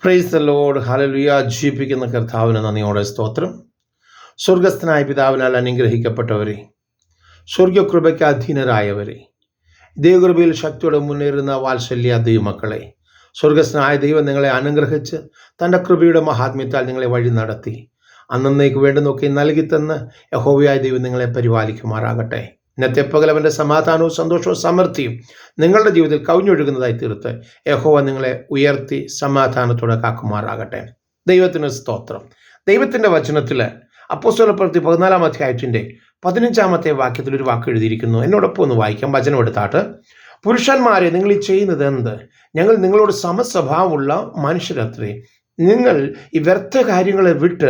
Praise the Lord. Hallelujah. ജീവിക്കുന്ന കർത്താവിന് നന്ദിയോടെ സ്തോത്രം. സ്വർഗസ്ഥനായ പിതാവിനാൽ അനുഗ്രഹിക്കപ്പെട്ടവരെ, സ്വർഗകൃപയ്ക്ക് അധീനരായവരെ, ദൈവകൃപയിൽ ശക്തിയോടെ മുന്നേറുന്ന വാത്സല്യ ദൈവമക്കളെ, സ്വർഗസ്ഥനായ ദൈവം നിങ്ങളെ അനുഗ്രഹിച്ച് തൻ്റെ കൃപയുടെ മഹാത്മ്യത്താൽ നിങ്ങളെ വഴി നടത്തി അന്നേക്ക് വേണ്ടുന്നൊക്കെ നൽകിത്തന്ന് യഹോവയായ ദൈവം നിങ്ങളെ പരിപാലിക്കുമാറാകട്ടെ. ഇന്നത്തെ പകലവൻ്റെ സമാധാനവും സന്തോഷവും സമൃദ്ധിയും നിങ്ങളുടെ ജീവിതത്തിൽ കവിഞ്ഞൊഴുകുന്നതായി തീർത്ത് യഹോവ നിങ്ങളെ ഉയർത്തി സമാധാനത്തോടെ കാക്കുമാറാകട്ടെ. ദൈവത്തിന് സ്തോത്രം. ദൈവത്തിൻ്റെ വചനത്തിൽ അപ്പോസ്തലപ്രവൃത്തി 14-ാം അധ്യായത്തിൻ്റെ 15-ാമത്തെ വാക്യത്തിൽ ഒരു വാക്ക് എഴുതിയിരിക്കുന്നു. എന്നോടൊപ്പം ഒന്ന് വായിക്കാം. വചനം എടുത്താട്ട്. പുരുഷന്മാരെ, നിങ്ങൾ ഈ ചെയ്യുന്നത് എന്ത്? ഞങ്ങൾ നിങ്ങളോട് സമസ്വഭാവമുള്ള മനുഷ്യരത്രേ. നിങ്ങൾ ഈ വ്യർത്ഥ കാര്യങ്ങളെ വിട്ട്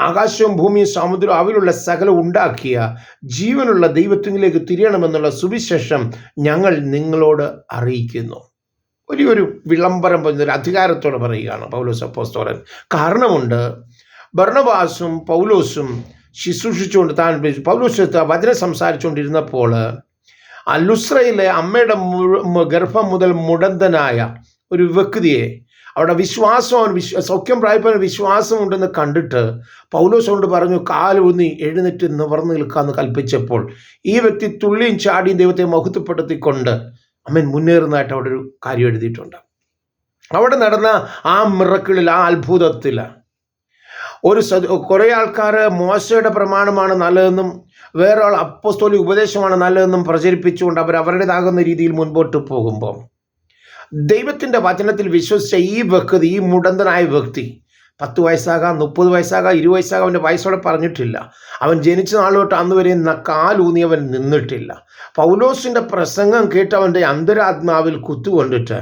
ആകാശവും ഭൂമിയും സമുദ്രവും അവയിലുള്ള സകലം ഉണ്ടാക്കിയ ജീവനുള്ള ദൈവത്തിലേക്ക് തിരിയണമെന്നുള്ള സുവിശേഷം ഞങ്ങൾ നിങ്ങളോട് അറിയിക്കുന്നു. വലിയൊരു വിളംബരം ഒരു അധികാരത്തോടെ പറയുകയാണ് പൗലോസ് അപ്പോസ്തലൻ. കാരണമുണ്ട്. ബർണബാസും പൗലോസും ശുശ്രൂഷിച്ചുകൊണ്ട് പൗലോസ് വചനം സംസാരിച്ചുകൊണ്ടിരുന്നപ്പോൾ ലുസ്രയിലെ അമ്മയുടെ ഗർഭം മുതൽ മുടന്തനായ ഒരു വ്യക്തിയെ അവിടെ സൗഖ്യം പ്രാപിപ്പാൻ വിശ്വാസമുണ്ടെന്ന് കണ്ടിട്ട് പൗലോസ് കൊണ്ട് പറഞ്ഞു, കാലൂന്നി എഴുന്നേറ്റ് നിവർന്നു നിൽക്കാമെന്ന് കൽപ്പിച്ചപ്പോൾ ഈ വ്യക്തി തുള്ളിയും ചാടിയും ദൈവത്തെ മഹത്വപ്പെടുത്തിക്കൊണ്ട് മുന്നേറുന്നതായിട്ട് അവിടെ ഒരു കാര്യം എഴുതിയിട്ടുണ്ട്. അവിടെ നടന്ന ആ മിറക്കിളിൽ, ആ അത്ഭുതത്തിൽ കുറേ ആൾക്കാർ മോശയുടെ പ്രമാണമാണ് നല്ലതെന്നും വേറെ ആൾ അപ്പോസ്തോലിക ഉപദേശമാണ് നല്ലതെന്നും പ്രചരിപ്പിച്ചുകൊണ്ട് അവരുടേതാകുന്ന രീതിയിൽ മുൻപോട്ട് പോകുമ്പോൾ ദൈവത്തിൻ്റെ വചനത്തിൽ വിശ്വസിച്ച ഈ വ്യക്തി, ഈ മുടന്തനായ വ്യക്തി 10 വയസ്സാകാം, 30 വയസ്സാകാം, 20 വയസ്സാകാം, അവൻ്റെ വയസ്സോടെ പറഞ്ഞിട്ടില്ല. അവൻ ജനിച്ച നാൾ തൊട്ട് അന്ന് വരെ കാലൂന്നി അവൻ നിന്നിട്ടില്ല. പൗലോസിൻ്റെ പ്രസംഗം കേട്ട് അവൻ്റെ അന്തരാത്മാവിൽ കുത്തുകൊണ്ടിട്ട്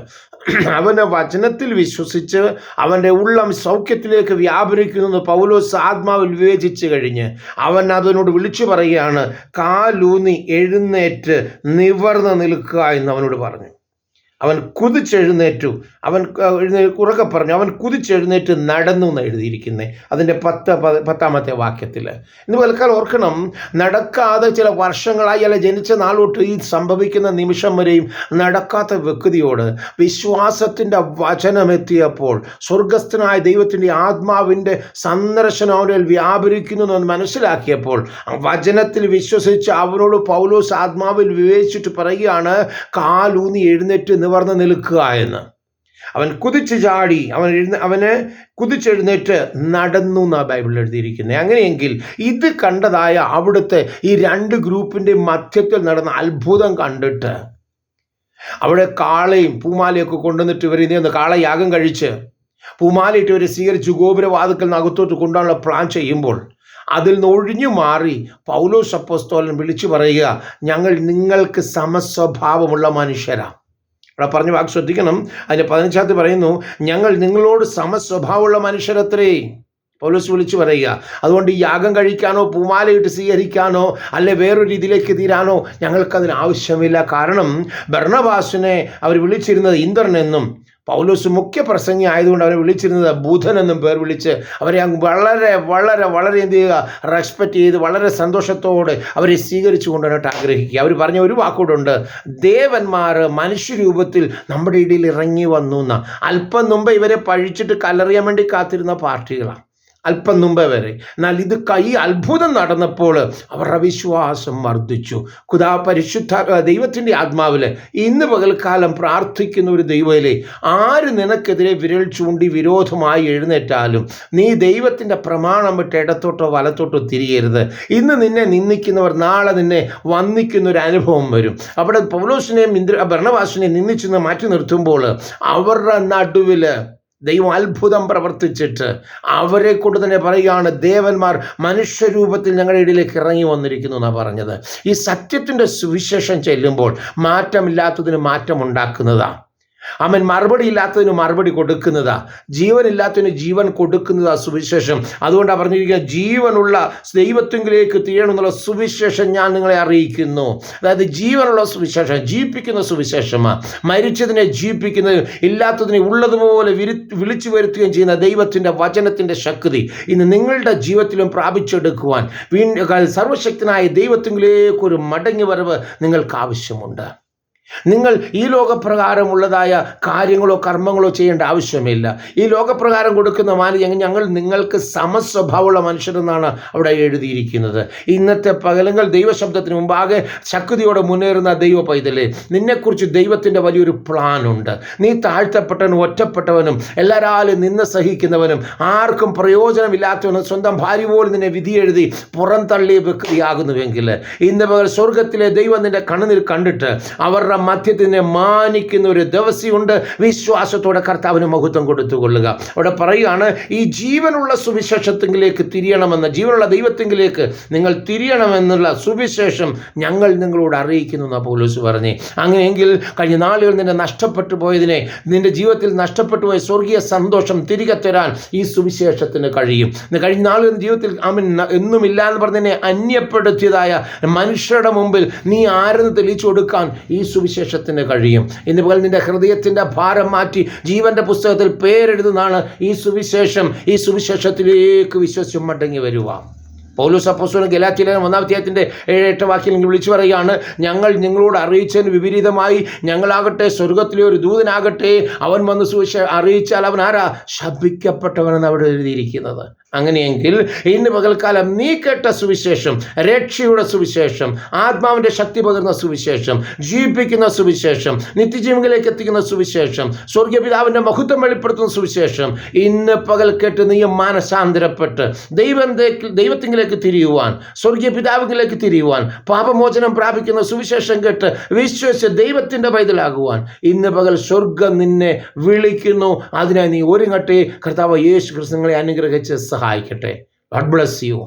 അവൻ്റെ വചനത്തിൽ വിശ്വസിച്ച് അവൻ്റെ ഉള്ളം സൗഖ്യത്തിലേക്ക് വ്യാപരിക്കുന്നു പൗലോസ് ആത്മാവിൽ വിവേചിച്ച് കഴിഞ്ഞ് അവൻ അതിനോട് വിളിച്ചു പറയുകയാണ്, കാലൂന്നി എഴുന്നേറ്റ് നിവർന്ന് നിൽക്കുക എന്ന് അവനോട് പറഞ്ഞു. അവൻ കുതിച്ചെഴുന്നേറ്റു. ഉറക്കെ പറഞ്ഞു, അവൻ കുതിച്ചെഴുന്നേറ്റ് നടന്നു എന്ന് എഴുതിയിരിക്കുന്നത് അതിൻ്റെ 10-ാമത്തെ വാക്യത്തിൽ. ഇന്ന് പലക്കാലം ഓർക്കണം, നടക്കാതെ ചില വർഷങ്ങളായി അല്ല ജനിച്ച നാളോട്ട് ഈ സംഭവിക്കുന്ന നിമിഷം വരെയും നടക്കാത്ത വ്യക്തിയോട് വിശ്വാസത്തിൻ്റെ വചനമെത്തിയപ്പോൾ സ്വർഗസ്ഥനായ ദൈവത്തിൻ്റെ ആത്മാവിൻ്റെ സന്ദർശനം അവനിൽ വ്യാപരിക്കുന്നു എന്ന് മനസ്സിലാക്കിയപ്പോൾ വചനത്തിൽ വിശ്വസിച്ച് അവനോട് പൗലോസ് ആത്മാവിൽ വിവേചിച്ചിട്ട് പറയുകയാണ്, കാലൂന്നി എഴുന്നേറ്റ് നിവർന്ന് നിൽക്കുക എന്ന്. അവൻ കുതിച്ചു ചാടി, അവന് കുതിച്ചെഴുന്നേറ്റ് നടന്നു എന്നാണ് ബൈബിളിൽ എഴുതിയിരിക്കുന്നത്. അങ്ങനെയെങ്കിൽ ഇത് കണ്ടതായ അവിടുത്തെ ഈ 2 ഗ്രൂപ്പിൻ്റെ മധ്യത്തിൽ നടന്ന അത്ഭുതം കണ്ടിട്ട് അവിടെ കാളയും പൂമാലയൊക്കെ കൊണ്ടുവന്നിട്ട് ഇവർ ഇതേന്ന് കാളയാഗം കഴിച്ച് പൂമാലയിട്ട് ഇവരെ സ്വീകരിച്ച് ഗോപുരവാതിക്കൽ അകത്തോട്ട് കൊണ്ടുപോകാനുള്ള പ്ലാൻ ചെയ്യുമ്പോൾ അതിൽ നിന്ന് ഒഴിഞ്ഞു മാറി പൗലോസ് അപ്പോസ്തലൻ വിളിച്ചു പറയുക, ഞങ്ങൾ നിങ്ങൾക്ക് സമസ്വഭാവമുള്ള മനുഷ്യരാണ്. അവിടെ പറഞ്ഞ വാക്ക് ശ്രദ്ധിക്കണം. അതിൻ്റെ 15-ാമത്തെ പറയുന്നു, ഞങ്ങൾ നിങ്ങളോട് സമസ്വഭാവമുള്ള മനുഷ്യരത്രേ. പൗലോസ് വിളിച്ചു പറയുക. അതുകൊണ്ട് ഈ യാഗം കഴിക്കാനോ പൂമാലയിട്ട് സ്വീകരിക്കാനോ അല്ലെ വേറൊരു രീതിയിലേക്ക് തീരാനോ ഞങ്ങൾക്കതിന് ആവശ്യമില്ല. കാരണം ബർണബാസിനെ അവർ വിളിച്ചിരുന്നത് ഇന്ദ്രനെന്നും പൗലോസ് മുഖ്യ പ്രസംഗി ആയതുകൊണ്ട് അവരെ വിളിച്ചിരുന്നത് ബുധൻ എന്നും പേർ വിളിച്ച് അവരെ വളരെ വളരെ വളരെ എന്ത് ചെയ്യുക, റെസ്പെക്റ്റ് ചെയ്ത് വളരെ സന്തോഷത്തോടെ അവരെ സ്വീകരിച്ചു കൊണ്ടുവന്നിട്ട് ആഗ്രഹിക്കുക. അവർ പറഞ്ഞ ഒരു വാക്കുകൂടുണ്ട്, ദേവന്മാർ മനുഷ്യരൂപത്തിൽ നമ്മുടെ ഇടയിൽ ഇറങ്ങി വന്നു എന്ന. അല്പം മുമ്പ് ഇവരെ പഴിച്ചിട്ട് കല്ലെറിയാൻ വേണ്ടി കാത്തിരുന്ന പാർട്ടികളാണ് അല്പം മുമ്പേ വരെ. എന്നാൽ ഇത് അത്ഭുതം നടന്നപ്പോൾ അവരുടെ വിശ്വാസം വർദ്ധിച്ചു. പരിശുദ്ധ ദൈവത്തിൻ്റെ ആത്മാവിൽ ഇന്ന് പകൽക്കാലം പ്രാർത്ഥിക്കുന്ന ഒരു ദൈവത്തിലെ ആര് നിനക്കെതിരെ വിരൽ ചൂണ്ടി വിരോധമായി എഴുന്നേറ്റാലും നീ ദൈവത്തിൻ്റെ പ്രമാണം വിട്ട് ഇടത്തോട്ടോ വലത്തോട്ടോ തിരിയരുത്. ഇന്ന് നിന്നെ നിന്ദിക്കുന്നവർ നാളെ നിന്നെ വന്ദിക്കുന്ന ഒരു അനുഭവം വരും. അവിടെ പൗലോസിനെയും ബർണബാസിനെയും നിന്ദിച്ചെന്ന് മാറ്റി നിർത്തുമ്പോൾ അവരുടെ നടുവിൽ ദൈവം അത്ഭുതം പ്രവർത്തിച്ചിട്ട് അവരെ കൊണ്ട് തന്നെ പറയുകയാണ്, ദേവന്മാർ മനുഷ്യരൂപത്തിൽ ഞങ്ങളുടെ ഇടയിലേക്ക് ഇറങ്ങി വന്നിരിക്കുന്നു എന്നാണ് പറഞ്ഞത്. ഈ സത്യത്തിൻ്റെ സുവിശേഷം ചെല്ലുമ്പോൾ മാറ്റമില്ലാത്തതിന് മാറ്റമുണ്ടാക്കുന്നതാണ്. മറുപടി ഇല്ലാത്തതിന് മറുപടി കൊടുക്കുന്നതാ, ജീവനില്ലാത്തതിന് ജീവൻ കൊടുക്കുന്നതാ സുവിശേഷം. അതുകൊണ്ടാണ് പറഞ്ഞിരിക്കുക, ജീവനുള്ള ദൈവത്തിലേക്ക് തിരിയണമെന്നുള്ള സുവിശേഷം ഞാൻ നിങ്ങളെ അറിയിക്കുന്നു. അതായത് ജീവനുള്ള സുവിശേഷം, ജീവിപ്പിക്കുന്ന സുവിശേഷമാണ്. മരിച്ചതിനെ ജീവിപ്പിക്കുന്നതും ഇല്ലാത്തതിനെ ഉള്ളതുപോലെ വിളിച്ചു വരുത്തുകയും ചെയ്യുന്ന ദൈവത്തിൻ്റെ വചനത്തിൻ്റെ ശക്തി ഇന്ന് നിങ്ങളുടെ ജീവിതത്തിലും പ്രാപിച്ചെടുക്കുവാൻ സർവശക്തനായ ദൈവത്തിലേക്കൊരു മടങ്ങി വരവ് നിങ്ങൾക്ക് ആവശ്യമുണ്ട്. നിങ്ങൾ ഈ ലോകപ്രകാരമുള്ളതായ കാര്യങ്ങളോ കർമ്മങ്ങളോ ചെയ്യേണ്ട ആവശ്യമില്ല. ഈ ലോകപ്രകാരം കൊടുക്കുന്ന മാനദണ്ഡം ഞങ്ങൾ നിങ്ങൾക്ക് സമസ്വഭാവമുള്ള മനുഷ്യരെന്നാണ് അവിടെ എഴുതിയിരിക്കുന്നത്. ഇന്നത്തെ പകലങ്ങൾ ദൈവശബ്ദത്തിന് മുമ്പാകെ ശക്തിയോടെ മുന്നേറുന്ന ദൈവ പൈതലേ, നിന്നെക്കുറിച്ച് ദൈവത്തിൻ്റെ വലിയൊരു പ്ലാനുണ്ട്. നീ താഴ്ത്തപ്പെട്ടവനും ഒറ്റപ്പെട്ടവനും എല്ലാവരും നിന്ന് സഹിക്കുന്നവനും ആർക്കും പ്രയോജനമില്ലാത്തവനും സ്വന്തം ഭാര്യ പോലും നിന്നെ വിധിയെഴുതി പുറന്തള്ളിയ വ്യക്തിയാകുന്നുവെങ്കിൽ ഇന്ന് പകൽ സ്വർഗത്തിലെ ദൈവം നിന്റെ കണ്ണുനീർ കണ്ടിട്ട് അവരുടെ മധ്യത്തിനെ മാനിക്കുന്ന ഒരു ദിവസമുണ്ട്. വിശ്വാസത്തോടെ കർത്താവിന് മഹത്വം കൊടുത്തുകൊള്ളുക. അവിടെ പറയുകയാണ്, ഈ ജീവനുള്ള സുവിശേഷത്തിലേക്ക് തിരിയണമെന്ന്, ജീവനുള്ള ദൈവത്തിലേക്ക് നിങ്ങൾ തിരിയണമെന്നുള്ള സുവിശേഷം ഞങ്ങൾ നിങ്ങളോട് അറിയിക്കുന്നു എന്ന് പൗലോസ് പറഞ്ഞേ. അങ്ങനെയെങ്കിൽ കഴിഞ്ഞ നാളുകൾ നിന്നെ നഷ്ടപ്പെട്ടു പോയതിനെ, നിന്റെ ജീവിതത്തിൽ നഷ്ടപ്പെട്ടു പോയ സ്വർഗീയ സന്തോഷം തിരികെ തരാൻ ഈ സുവിശേഷത്തിന് കഴിയും. കഴിഞ്ഞ നാളുകൾ ജീവിതത്തിൽ എന്നുമില്ല എന്ന് പറഞ്ഞതിനെ അന്യപ്പെടുത്തിയതായ മനുഷ്യരുടെ മുമ്പിൽ നീ ആരെന്ന് തെളിയിച്ചു കൊടുക്കാൻ ഈ സുവിശേഷത്തിന് കഴിയും. ഇന്ന് പകൽ നിന്റെ ഹൃദയത്തിൻ്റെ ഭാരം മാറ്റി ജീവന്റെ പുസ്തകത്തിൽ പേരെഴുതുന്നതാണ് ഈ സുവിശേഷം. ഈ സുവിശേഷത്തിലേക്ക് വിശ്വസിച്ച് മടങ്ങി വരുക. പൗലോസ് അപ്പോസ്തലൻ ഗലാത്യയിലെ 1-ാം അധ്യായത്തിൻ്റെ 7-8 വാക്യം വിളിച്ചു പറയുകയാണ്, ഞങ്ങൾ നിങ്ങളോട് അറിയിച്ചതിന് വിപരീതമായി ഞങ്ങളാകട്ടെ സ്വർഗത്തിലെ ഒരു ദൂതനാകട്ടെ അവൻ വന്ന് സുവിശേഷം അറിയിച്ചാൽ അവൻ ആരാ? ശപിക്കപ്പെട്ടവനെന്ന് അവിടെ എഴുതിയിരിക്കുന്നത്. അങ്ങനെയെങ്കിൽ ഇന്ന് പകൽക്കാലം നീ കേട്ട സുവിശേഷം, രക്ഷയുടെ സുവിശേഷം, ആത്മാവിൻ്റെ ശക്തി പകർന്ന സുവിശേഷം, ജീവിപ്പിക്കുന്ന സുവിശേഷം, നിത്യജീവനിലേക്ക് എത്തിക്കുന്ന സുവിശേഷം, സ്വർഗീയ പിതാവിൻ്റെ മഹത്വം വെളിപ്പെടുത്തുന്ന സുവിശേഷം, ഇന്ന് പകൽ കേട്ട് നീ മാനസാന്തരപ്പെട്ട് ദൈവത്തിലേക്ക് തിരിയുവാൻ, സ്വർഗീയ പിതാവിലേക്ക് തിരിയുവാൻ, പാപമോചനം പ്രാപിക്കുന്ന സുവിശേഷം കേട്ട് വിശ്വസിച്ച് ദൈവത്തിൻ്റെ പൈതലാകുവാൻ ഇന്ന് പകൽ സ്വർഗം നിന്നെ വിളിക്കുന്നു. അതിനായി നീ ഒരുങ്ങട്ടെ. കർത്താവ് യേശു ക്രിസ്തു നിങ്ങളെ അനുഗ്രഹിച്ച് സഹായിക്കട്ടെ. God bless you.